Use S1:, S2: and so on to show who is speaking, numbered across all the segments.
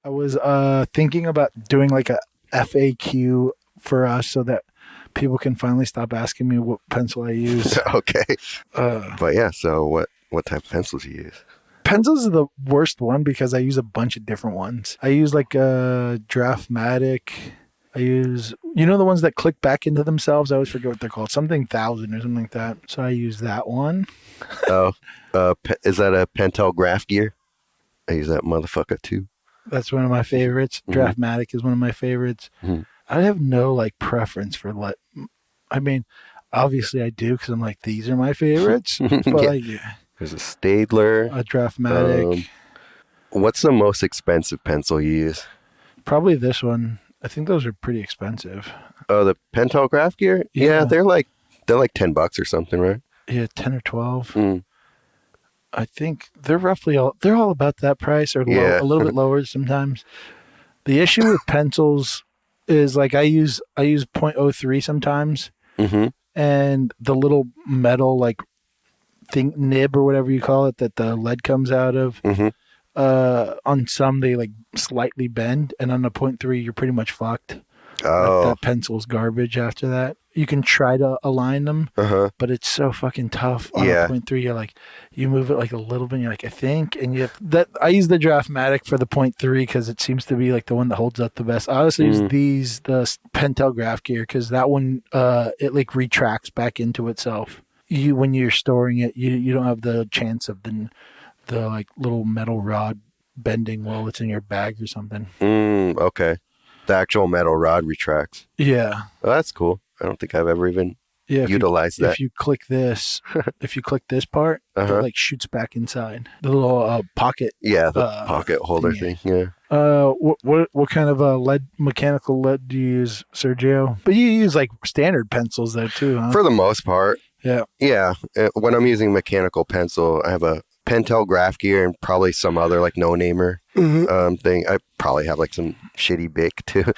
S1: I was thinking about doing like a FAQ for us so that people can finally stop asking me what pencil I use.
S2: Okay.
S1: Uh,
S2: But yeah, so what type of pencils do you use?
S1: Pencils are the worst one because I use a bunch of different ones. I use like a Draftmatic. I use, the ones that click back into themselves. I always forget what they're called. Something 1000 or something like that. So I use that one.
S2: Oh, is that a Pentel Graph Gear? I use that motherfucker too.
S1: That's one of my favorites. Draftmatic is one of my favorites.
S2: Mhm.
S1: I have no like preference for I mean, obviously I do because I'm like, these are my favorites. But
S2: Yeah.
S1: like
S2: There's a Staedtler.
S1: a Draftmatic,
S2: What's the most expensive pencil you use?
S1: probably this one. I think those are pretty expensive.
S2: Oh, the Pentel Graph Gear? Yeah,
S1: Yeah.
S2: they're like $10 or something, right?
S1: Yeah, 10 or 12.
S2: Mm.
S1: I think they're they're all about that price or
S2: Yeah.
S1: a little bit lower sometimes. The issue with pencils is like I use .03 sometimes,
S2: Mm-hmm.
S1: and the little metal like thing nib or whatever you call it that the lead comes out of.
S2: Mm-hmm.
S1: On some they like slightly bend, and on a .3 you're pretty much fucked.
S2: Oh.
S1: That pencil's garbage after that. You can try to align them,
S2: Uh-huh.
S1: but it's so fucking tough on
S2: Yeah.
S1: a .3. You're like, you move it like a little bit, and you're like, I think, and you have that. I use the Draftmatic for the .3 because it seems to be like the one that holds up the best. I also use the Pentel Graph Gear because that one, it like retracts back into itself. When you're storing it, you don't have the chance of the like little metal rod bending while it's in your bag or something.
S2: Okay. The actual metal rod retracts.
S1: Yeah.
S2: Oh, that's cool. I don't think I've ever even
S1: Yeah,
S2: utilized that.
S1: if you click this part,
S2: Uh-huh.
S1: it like shoots back inside the little pocket.
S2: Yeah, the
S1: uh,
S2: pocket holder
S1: thingy.
S2: thing. Yeah.
S1: What kind of mechanical lead do you use, Sergio? But you use like standard pencils though too, huh?
S2: For the most part.
S1: Yeah.
S2: Yeah. When I'm using mechanical pencil, I have a Pentel Graph Gear and probably some other like no-namer thing. I probably have like some shitty Bic too.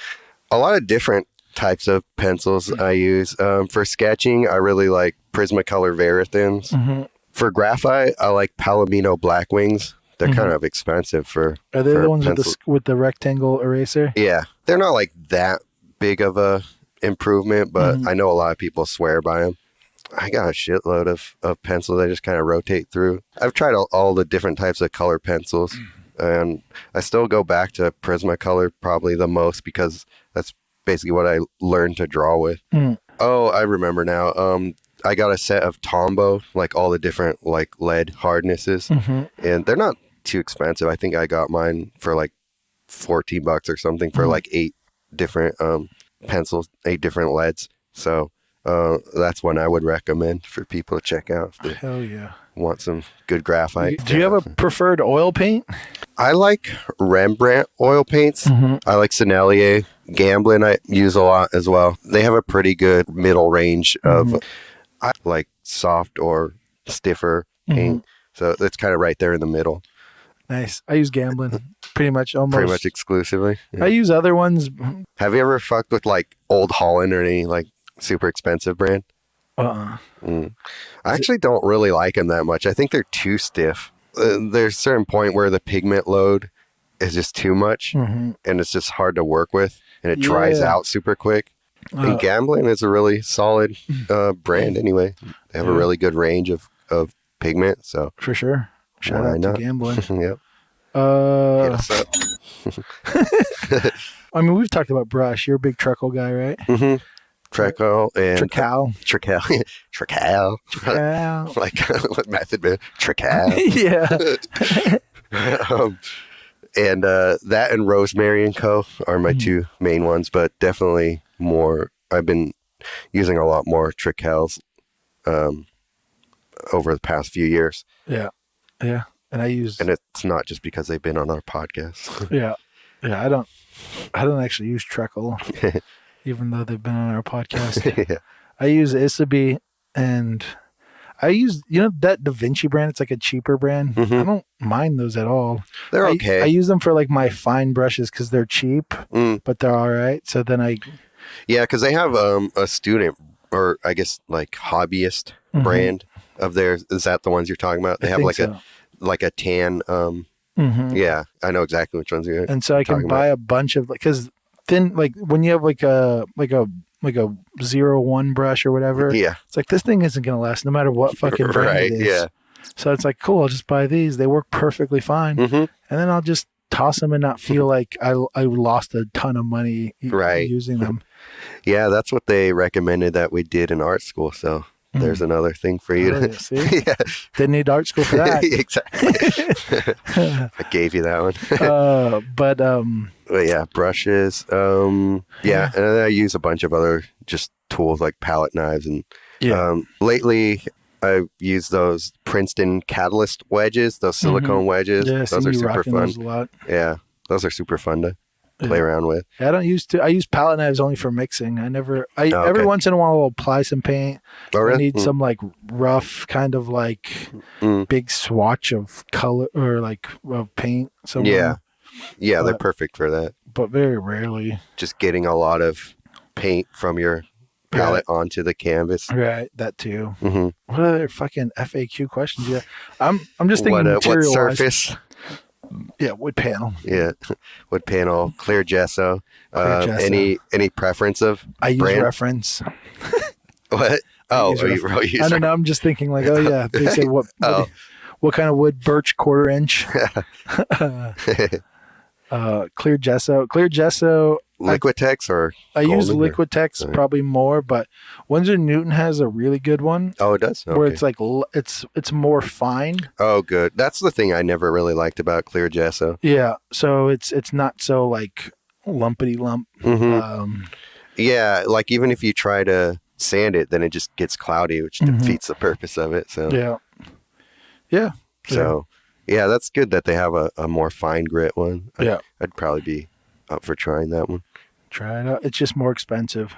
S2: A lot of different types of pencils I use. For sketching, I really like Prismacolor Verithins.
S1: Mm-hmm.
S2: For graphite, I like Palomino Blackwings. They're kind of expensive for.
S1: Are they
S2: for
S1: the ones
S2: pencils.
S1: with the rectangle eraser?
S2: Yeah, they're not like that big of a improvement, but I know a lot of people swear by them. I got a shitload of pencils I just kind of rotate through. I've tried all the different types of color pencils, and I still go back to Prismacolor probably the most because that's basically what I learned to draw with. Oh, I remember now. I got a set of Tombow, like all the different like lead hardnesses, and they're not too expensive. I think I got mine for like $14 or something for like 8 different pencils, 8 different leads. So that's one I would recommend for people to check out if they
S1: Hell yeah.
S2: want some good graphite.
S1: Do you have a preferred oil paint?
S2: I like Rembrandt oil paints. I like Sennelier. Gamblin I use a lot as well. They have a pretty good middle range of I like soft or stiffer paint. So it's kind of right there in the middle.
S1: Nice. I use Gamblin pretty much
S2: Exclusively. Yeah.
S1: I use other ones.
S2: Have you ever fucked with like Old Holland or any like super expensive brand?
S1: I
S2: I actually don't really like them that much. I think they're too stiff. There's a certain point where the pigment load is just too much and it's just hard to work with and it dries out super quick. And Gamblin is a really solid brand anyway. They have a really good range of pigment. So
S1: For sure. Shout
S2: why
S1: out
S2: not?
S1: to Gamblin.
S2: Yep. Hit us up.
S1: I mean, we've talked about brush. You're a big Treacle guy, right?
S2: Treacle and
S1: Treacle.
S2: Treacle. Like Method Man. Treacle.
S1: Yeah.
S2: And that and Rosemary and Co. are my two main ones, but definitely more. I've been using a lot more Tricals over the past few years.
S1: Yeah. Yeah. And I use.
S2: And it's not just because they've been on our podcast.
S1: Yeah. Yeah. I don't actually use Treacle, even though they've been on our podcast.
S2: Yeah.
S1: I use Isaby, and I use, that Da Vinci brand. It's like a cheaper brand. I don't mind those at all.
S2: They're okay.
S1: I use them for like my fine brushes because they're cheap, but they're all right. So then
S2: Yeah, because they have a student, or I guess like hobbyist brand of theirs. Is that the ones you're talking about? They have like a tan Yeah, I know exactly which ones you're
S1: And so I can
S2: talking
S1: buy a bunch of, because thin, like when you have like a 0-1 brush or whatever,
S2: Yeah,
S1: it's like this thing isn't gonna last no matter what fucking brand
S2: right.
S1: it is.
S2: Yeah.
S1: So it's like, cool, I'll just buy these. They work perfectly fine,
S2: Mm-hmm.
S1: and then I'll just toss them and not feel like I lost a ton of money
S2: Right.
S1: using them.
S2: Yeah, that's what they recommended that we did in art school. So there's another thing for you
S1: Oh,
S2: to
S1: yeah, see?
S2: yeah.
S1: Didn't need art school for that.
S2: Exactly. I gave you that one.
S1: But
S2: But yeah, brushes. Yeah, and then I use a bunch of other just tools like palette knives and lately I've used those Princeton Catalyst wedges, those silicone wedges.
S1: Yeah,
S2: those are super fun.
S1: those a lot.
S2: Yeah, those are super fun to play around with.
S1: Yeah, I use palette knives only for mixing. Every once in a while I'll apply some paint.
S2: Oh, really?
S1: I need some like rough kind of like big swatch of color or like of paint somewhere.
S2: Yeah, they're perfect for that.
S1: But very rarely.
S2: Just getting a lot of paint from your palette onto the canvas.
S1: Right, that too.
S2: Mm-hmm.
S1: What other fucking FAQ questions? Yeah, I'm just thinking
S2: What
S1: material
S2: surface?
S1: Yeah, wood panel.
S2: Yeah, wood panel, clear gesso.
S1: Gesso.
S2: Any preference of
S1: I use
S2: brand?
S1: reference.
S2: What? Oh,
S1: use
S2: you
S1: I don't know. I'm just thinking like, oh yeah, they say what kind of wood? Birch, 1/4 inch. Clear gesso.
S2: Liquitex or
S1: I use
S2: Golden or-
S1: Liquitex probably more, but Winsor Newton has a really good one
S2: Oh, it does.
S1: where
S2: Okay.
S1: it's like it's more fine.
S2: Oh, good. That's the thing I never really liked about clear gesso.
S1: Yeah, so it's not so like lumpity lump.
S2: Mm-hmm. Yeah, like even if you try to sand it, then it just gets cloudy, which defeats the purpose of it. So
S1: Yeah.
S2: So yeah, that's good that they have a more fine grit one.
S1: Yeah.
S2: I'd probably be up for trying that one.
S1: Try it out. It's just more expensive.